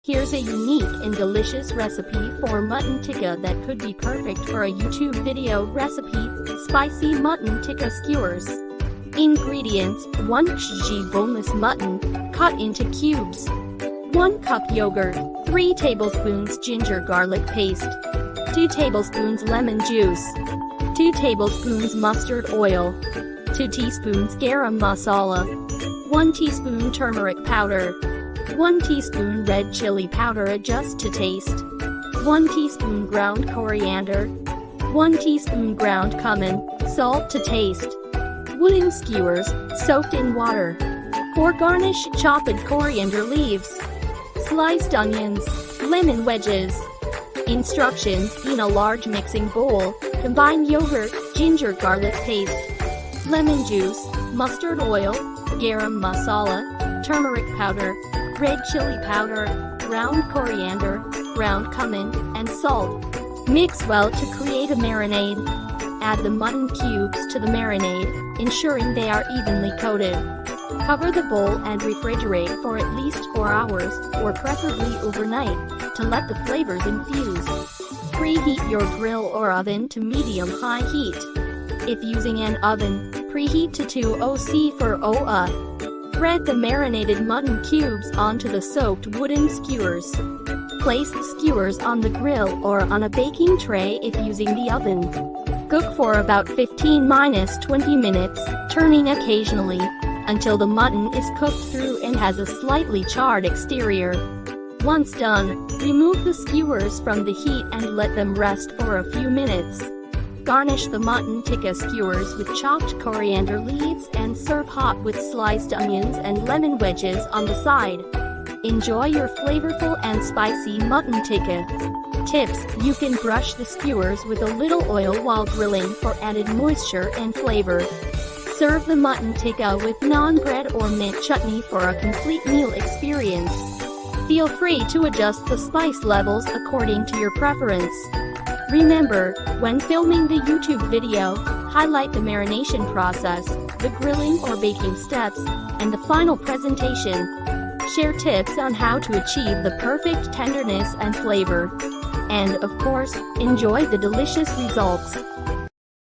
Here's a unique and delicious recipe for mutton tikka that could be perfect for a YouTube video recipe: spicy mutton tikka skewers. Ingredients: 1 kg boneless mutton, cut into cubes. 1 cup yogurt, 3 tablespoons ginger garlic paste, 2 tablespoons lemon juice, 2 tablespoons mustard oil, 2 teaspoons garam masala, 1 teaspoon turmeric powder, 1 teaspoon red chili powder adjust to taste, 1 teaspoon ground coriander, 1 teaspoon ground cumin, salt to taste. Wooden skewers, soaked in water. For garnish, chopped coriander leaves, sliced onions, lemon wedges. Instructions: in a large mixing bowl, combine yogurt, ginger garlic paste, lemon juice, mustard oil, garam masala, turmeric powder, red chili powder, ground coriander, ground cumin, and salt. Mix well to create a marinade. Add the mutton cubes to the marinade, ensuring they are evenly coated. Cover the bowl and refrigerate for at least 4 hours, or preferably overnight, to let the flavors infuse. Preheat your grill or oven to medium-high heat. If using an oven, preheat to 200 for OA. Spread the marinated mutton cubes onto the soaked wooden skewers. Place the skewers on the grill or on a baking tray if using the oven. Cook for about 15–20 minutes, turning occasionally, until the mutton is cooked through and has a slightly charred exterior. Once done, remove the skewers from the heat and let them rest for a few minutes. Garnish the mutton tikka skewers with chopped coriander leaves and serve hot with sliced onions and lemon wedges on the side. Enjoy your flavorful and spicy mutton tikka. Tips: you can brush the skewers with a little oil while grilling for added moisture and flavor. Serve the mutton tikka with naan bread or mint chutney for a complete meal experience. Feel free to adjust the spice levels according to your preference. Remember, when filming the YouTube video, highlight the marination process, the grilling or baking steps, and the final presentation. Share tips on how to achieve the perfect tenderness and flavor. And, of course, enjoy the delicious results.